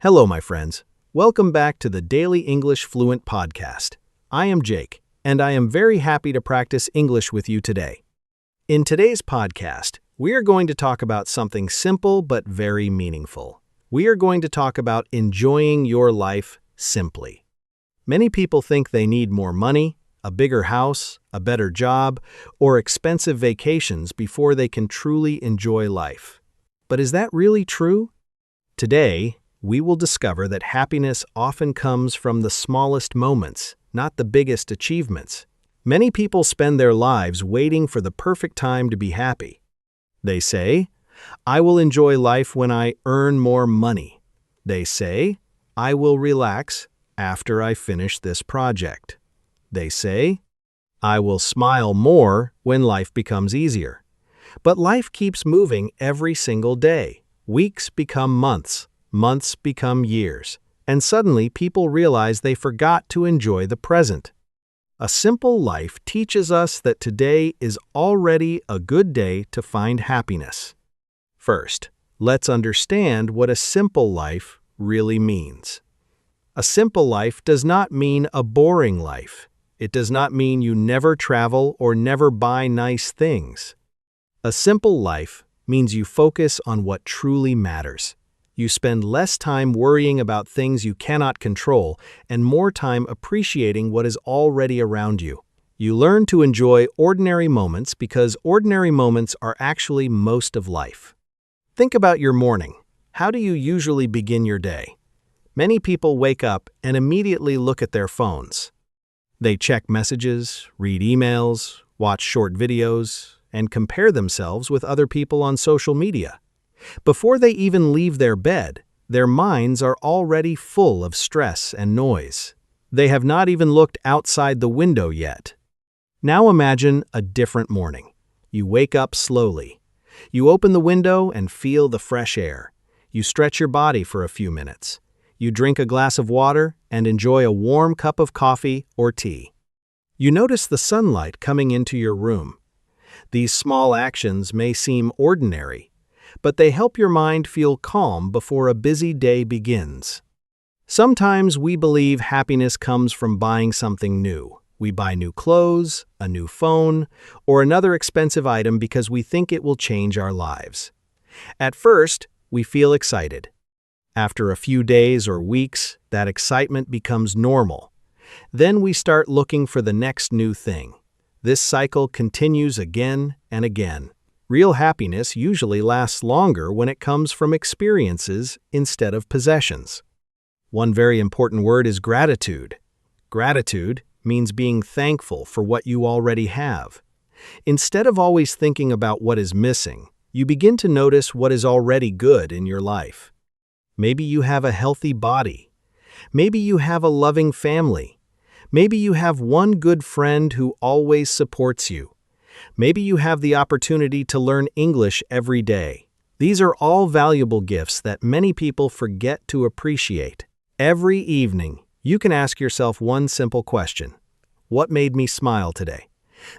Hello, my friends. Welcome back to the Daily English Fluent Podcast. I am Jake, and I am very happy to practice English with you today. In today's podcast, we are going to talk about something simple but very meaningful. We are going to talk about enjoying your life simply. Many people think they need more money, a bigger house, a better job, or expensive vacations before they can truly enjoy life. But is that really true? Today, we will discover that happiness often comes from the smallest moments, not the biggest achievements. Many people spend their lives waiting for the perfect time to be happy. They say, "I will enjoy life when I earn more money." They say, "I will relax after I finish this project." They say, "I will smile more when life becomes easier." But life keeps moving every single day. Weeks become months. Months become years, and suddenly people realize they forgot to enjoy the present. A simple life teaches us that today is already a good day to find happiness. First, let's understand what a simple life really means. A simple life does not mean a boring life. It does not mean you never travel or never buy nice things. A simple life means you focus on what truly matters. You spend less time worrying about things you cannot control and more time appreciating what is already around you. You learn to enjoy ordinary moments because ordinary moments are actually most of life. Think about your morning. How do you usually begin your day? Many people wake up and immediately look at their phones. They check messages, read emails, watch short videos, and compare themselves with other people on social media. Before they even leave their bed, their minds are already full of stress and noise. They have not even looked outside the window yet. Now imagine a different morning. You wake up slowly. You open the window and feel the fresh air. You stretch your body for a few minutes. You drink a glass of water and enjoy a warm cup of coffee or tea. You notice the sunlight coming into your room. These small actions may seem ordinary, but they help your mind feel calm before a busy day begins. Sometimes we believe happiness comes from buying something new. We buy new clothes, a new phone, or another expensive item because we think it will change our lives. At first, we feel excited. After a few days or weeks, that excitement becomes normal. Then we start looking for the next new thing. This cycle continues again and again. Real happiness usually lasts longer when it comes from experiences instead of possessions. One very important word is gratitude. Gratitude means being thankful for what you already have. Instead of always thinking about what is missing, you begin to notice what is already good in your life. Maybe you have a healthy body. Maybe you have a loving family. Maybe you have one good friend who always supports you. Maybe you have the opportunity to learn English every day. These are all valuable gifts that many people forget to appreciate. Every evening, you can ask yourself one simple question. What made me smile today?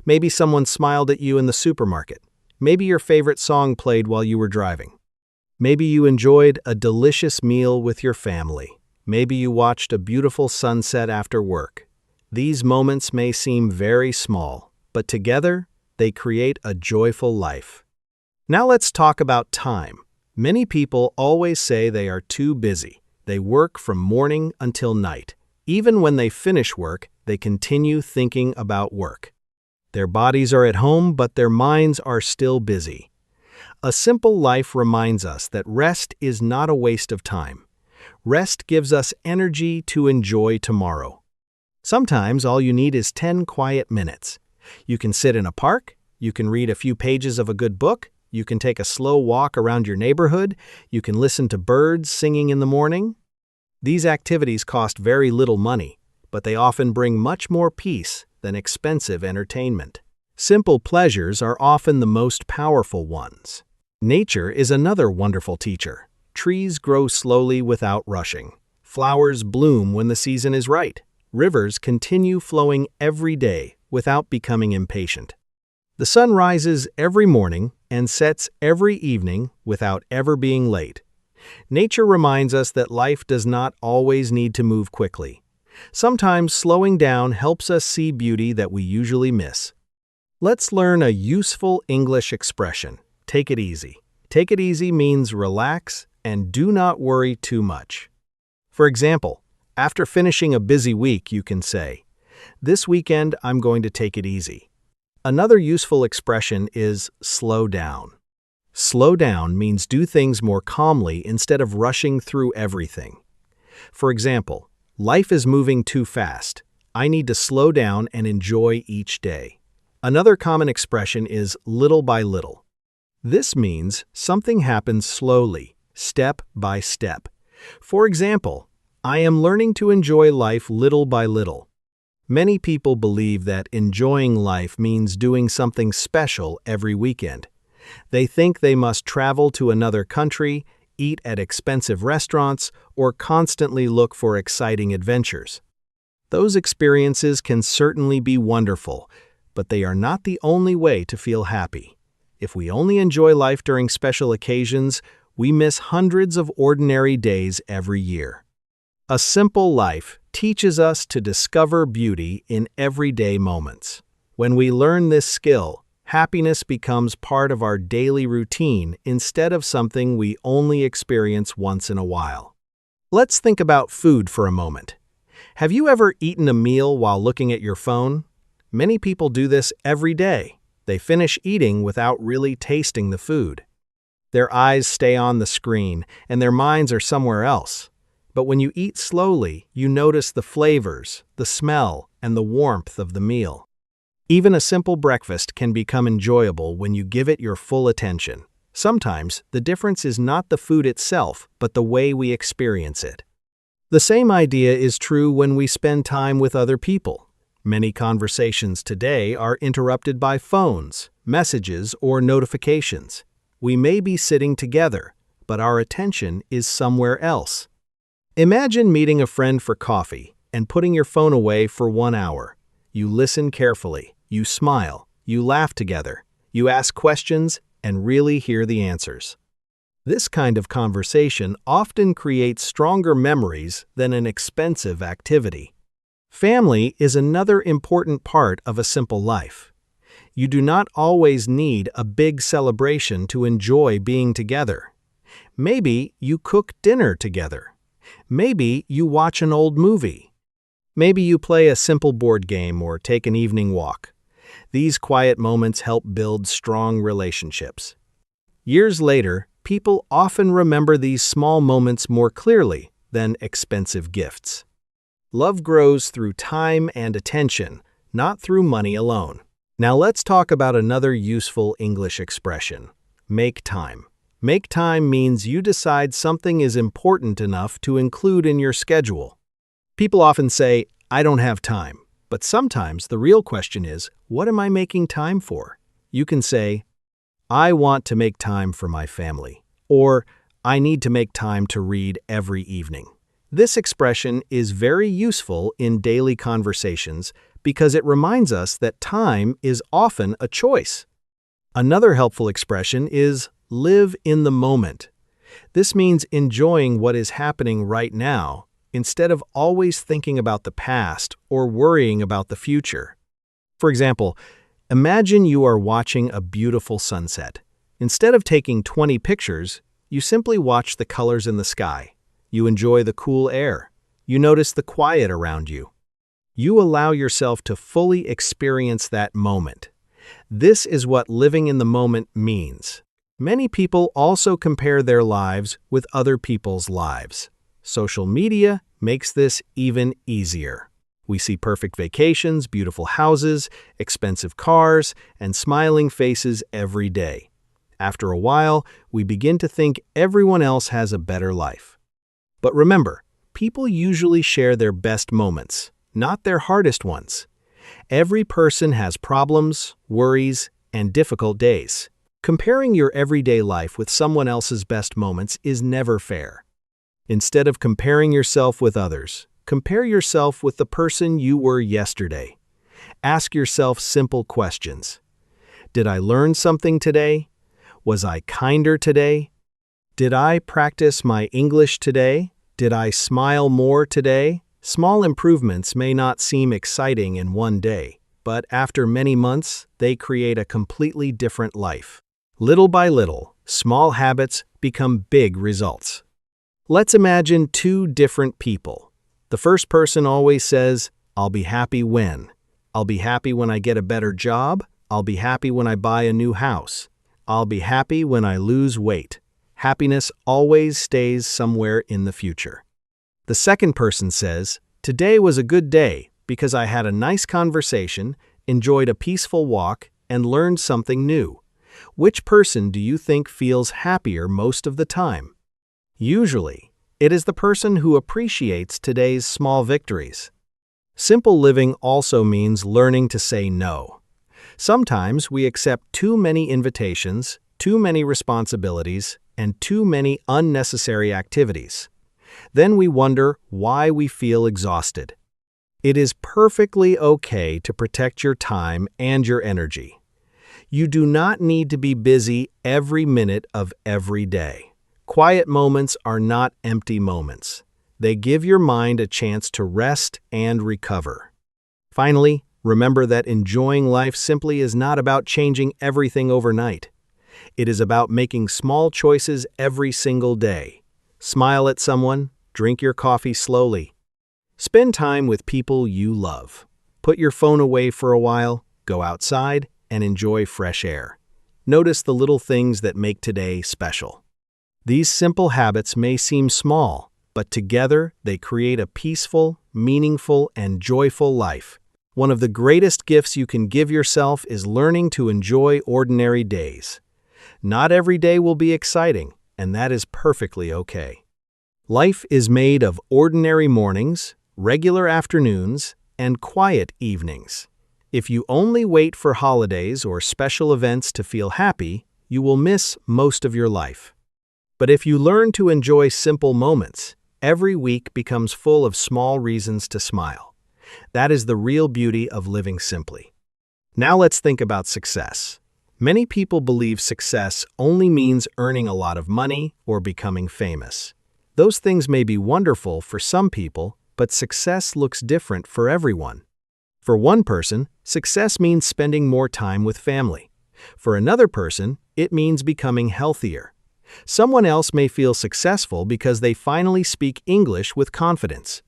Maybe someone smiled at you in the supermarket. Maybe your favorite song played while you were driving. Maybe you enjoyed a delicious meal with your family. Maybe you watched a beautiful sunset after work. These moments may seem very small, but together, they create a joyful life. Now let's talk about time. Many people always say they are too busy. They work from morning until night. Even when they finish work, they continue thinking about work. Their bodies are at home, but their minds are still busy. A simple life reminds us that rest is not a waste of time. Rest gives us energy to enjoy tomorrow. Sometimes all you need is 10 quiet minutes. You can sit in a park, you can read a few pages of a good book, you can take a slow walk around your neighborhood, you can listen to birds singing in the morning. These activities cost very little money, but they often bring much more peace than expensive entertainment. Simple pleasures are often the most powerful ones. Nature is another wonderful teacher. Trees grow slowly without rushing. Flowers bloom when the season is right. Rivers continue flowing every day without becoming impatient. The sun rises every morning and sets every evening without ever being late. Nature reminds us that life does not always need to move quickly. Sometimes slowing down helps us see beauty that we usually miss. Let's learn a useful English expression. Take it easy. Take it easy means relax and do not worry too much. For example, after finishing a busy week, you can say, "This weekend, I'm going to take it easy." Another useful expression is slow down. Slow down means do things more calmly instead of rushing through everything. For example, life is moving too fast. I need to slow down and enjoy each day. Another common expression is little by little. This means something happens slowly, step by step. For example, I am learning to enjoy life little by little. Many people believe that enjoying life means doing something special every weekend. They think they must travel to another country, eat at expensive restaurants, or constantly look for exciting adventures. Those experiences can certainly be wonderful, but they are not the only way to feel happy. If we only enjoy life during special occasions, we miss hundreds of ordinary days every year. A simple life teaches us to discover beauty in everyday moments. When we learn this skill, happiness becomes part of our daily routine instead of something we only experience once in a while. Let's think about food for a moment. Have you ever eaten a meal while looking at your phone? Many people do this every day. They finish eating without really tasting the food. Their eyes stay on the screen, and their minds are somewhere else. But when you eat slowly, you notice the flavors, the smell, and the warmth of the meal. Even a simple breakfast can become enjoyable when you give it your full attention. Sometimes, the difference is not the food itself, but the way we experience it. The same idea is true when we spend time with other people. Many conversations today are interrupted by phones, messages, or notifications. We may be sitting together, but our attention is somewhere else. Imagine meeting a friend for coffee and putting your phone away for 1 hour. You listen carefully, you smile, you laugh together, you ask questions, and really hear the answers. This kind of conversation often creates stronger memories than an expensive activity. Family is another important part of a simple life. You do not always need a big celebration to enjoy being together. Maybe you cook dinner together. Maybe you watch an old movie. Maybe you play a simple board game or take an evening walk. These quiet moments help build strong relationships. Years later, people often remember these small moments more clearly than expensive gifts. Love grows through time and attention, not through money alone. Now let's talk about another useful English expression, make time. Make time means you decide something is important enough to include in your schedule. People often say, "I don't have time," but sometimes the real question is, what am I making time for? You can say, "I want to make time for my family," or "I need to make time to read every evening." This expression is very useful in daily conversations because it reminds us that time is often a choice. Another helpful expression is live in the moment. This means enjoying what is happening right now instead of always thinking about the past or worrying about the future. For example, imagine you are watching a beautiful sunset. Instead of taking 20 pictures, you simply watch the colors in the sky. You enjoy the cool air. You notice the quiet around you. You allow yourself to fully experience that moment. This is what living in the moment means. Many people also compare their lives with other people's lives. Social media makes this even easier. We see perfect vacations, beautiful houses, expensive cars, and smiling faces every day. After a while, we begin to think everyone else has a better life. But remember, people usually share their best moments, not their hardest ones. Every person has problems, worries, and difficult days. Comparing your everyday life with someone else's best moments is never fair. Instead of comparing yourself with others, compare yourself with the person you were yesterday. Ask yourself simple questions. Did I learn something today? Was I kinder today? Did I practice my English today? Did I smile more today? Small improvements may not seem exciting in one day, but after many months, they create a completely different life. Little by little, small habits become big results. Let's imagine two different people. The first person always says, "I'll be happy when." "I'll be happy when I get a better job." "I'll be happy when I buy a new house." "I'll be happy when I lose weight." Happiness always stays somewhere in the future. The second person says, "Today was a good day because I had a nice conversation, enjoyed a peaceful walk, and learned something new." Which person do you think feels happier most of the time? Usually, it is the person who appreciates today's small victories. Simple living also means learning to say no. Sometimes we accept too many invitations, too many responsibilities, and too many unnecessary activities. Then we wonder why we feel exhausted. It is perfectly okay to protect your time and your energy. You do not need to be busy every minute of every day. Quiet moments are not empty moments. They give your mind a chance to rest and recover. Finally, remember that enjoying life simply is not about changing everything overnight. It is about making small choices every single day. Smile at someone, drink your coffee slowly. Spend time with people you love. Put your phone away for a while, go outside, and enjoy fresh air. Notice the little things that make today special. These simple habits may seem small, but together they create a peaceful, meaningful, and joyful life. One of the greatest gifts you can give yourself is learning to enjoy ordinary days. Not every day will be exciting, and that is perfectly okay. Life is made of ordinary mornings, regular afternoons, and quiet evenings. If you only wait for holidays or special events to feel happy, you will miss most of your life. But if you learn to enjoy simple moments, every week becomes full of small reasons to smile. That is the real beauty of living simply. Now let's think about success. Many people believe success only means earning a lot of money or becoming famous. Those things may be wonderful for some people, but success looks different for everyone. For one person, success means spending more time with family. For another person, it means becoming healthier. Someone else may feel successful because they finally speak English with confidence.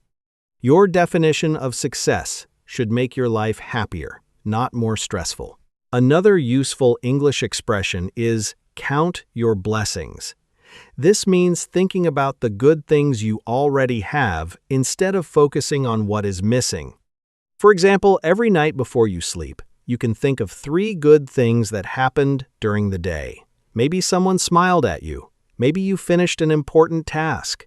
Your definition of success should make your life happier, not more stressful. Another useful English expression is count your blessings. This means thinking about the good things you already have instead of focusing on what is missing. For example, every night before you sleep, you can think of 3 good things that happened during the day. Maybe someone smiled at you. Maybe you finished an important task.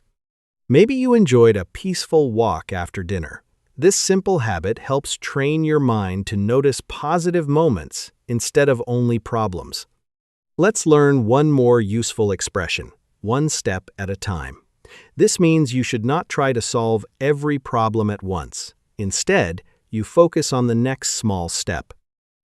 Maybe you enjoyed a peaceful walk after dinner. This simple habit helps train your mind to notice positive moments instead of only problems. Let's learn one more useful expression, one step at a time. This means you should not try to solve every problem at once. Instead, you focus on the next small step.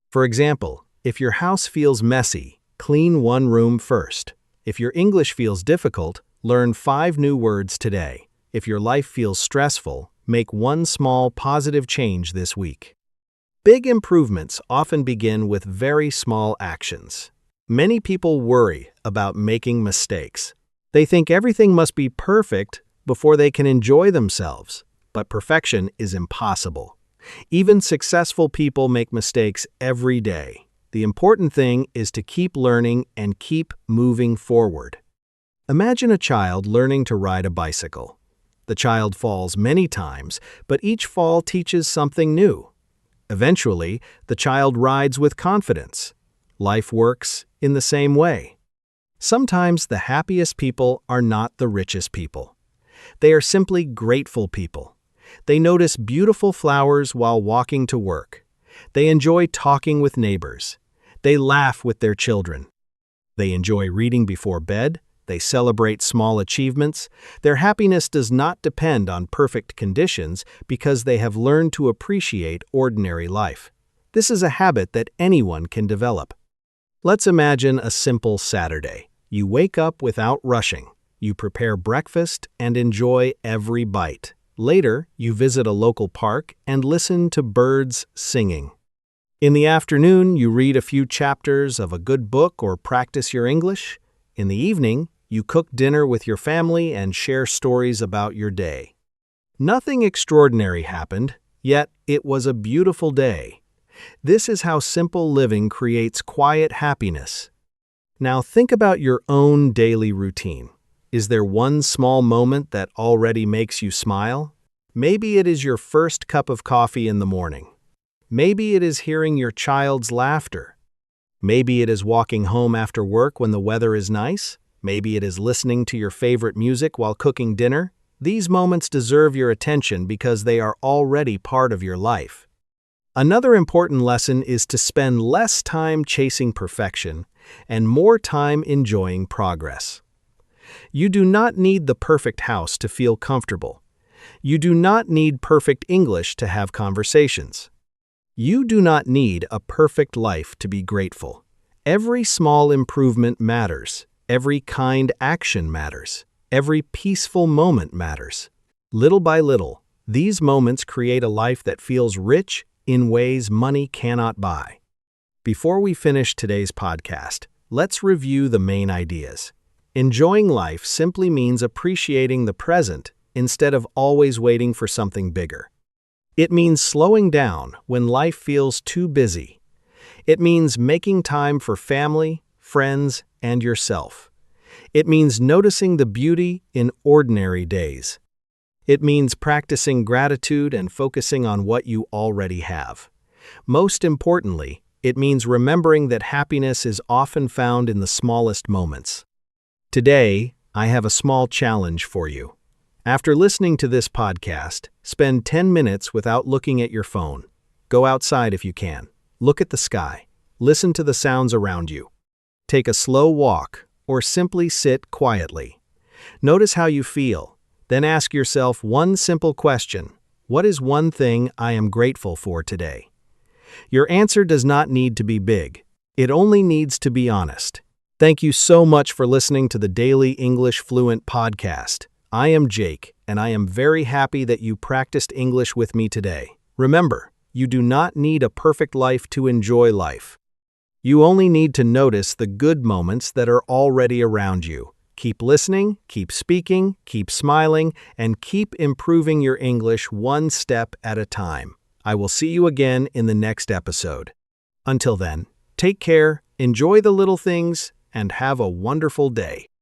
For example, if your house feels messy, clean one room first. If your English feels difficult, learn 5 new words today. If your life feels stressful, make one small positive change this week. Big improvements often begin with very small actions. Many people worry about making mistakes. They think everything must be perfect before they can enjoy themselves, but perfection is impossible. Even successful people make mistakes every day. The important thing is to keep learning and keep moving forward. Imagine a child learning to ride a bicycle. The child falls many times, but each fall teaches something new. Eventually, the child rides with confidence. Life works in the same way. Sometimes the happiest people are not the richest people. They are simply grateful people. They notice beautiful flowers while walking to work. They enjoy talking with neighbors. They laugh with their children. They enjoy reading before bed. They celebrate small achievements. Their happiness does not depend on perfect conditions because they have learned to appreciate ordinary life. This is a habit that anyone can develop. Let's imagine a simple Saturday. You wake up without rushing. You prepare breakfast and enjoy every bite. Later, you visit a local park and listen to birds singing. In the afternoon, you read a few chapters of a good book or practice your English. In the evening, you cook dinner with your family and share stories about your day. Nothing extraordinary happened, yet it was a beautiful day. This is how simple living creates quiet happiness. Now think about your own daily routine. Is there one small moment that already makes you smile? Maybe it is your first cup of coffee in the morning. Maybe it is hearing your child's laughter. Maybe it is walking home after work when the weather is nice. Maybe it is listening to your favorite music while cooking dinner. These moments deserve your attention because they are already part of your life. Another important lesson is to spend less time chasing perfection and more time enjoying progress. You do not need the perfect house to feel comfortable. You do not need perfect English to have conversations. You do not need a perfect life to be grateful. Every small improvement matters. Every kind action matters. Every peaceful moment matters. Little by little, these moments create a life that feels rich in ways money cannot buy. Before we finish today's podcast, let's review the main ideas. Enjoying life simply means appreciating the present instead of always waiting for something bigger. It means slowing down when life feels too busy. It means making time for family, friends, and yourself. It means noticing the beauty in ordinary days. It means practicing gratitude and focusing on what you already have. Most importantly, it means remembering that happiness is often found in the smallest moments. Today, I have a small challenge for you. After listening to this podcast, spend 10 minutes without looking at your phone. Go outside if you can. Look at the sky. Listen to the sounds around you. Take a slow walk or simply sit quietly. Notice how you feel. Then ask yourself one simple question. What is one thing I am grateful for today? Your answer does not need to be big. It only needs to be honest. Thank you so much for listening to the Daily English Fluent Podcast. I am Jake, and I am very happy that you practiced English with me today. Remember, you do not need a perfect life to enjoy life. You only need to notice the good moments that are already around you. Keep listening, keep speaking, keep smiling, and keep improving your English one step at a time. I will see you again in the next episode. Until then, take care, enjoy the little things, and have a wonderful day.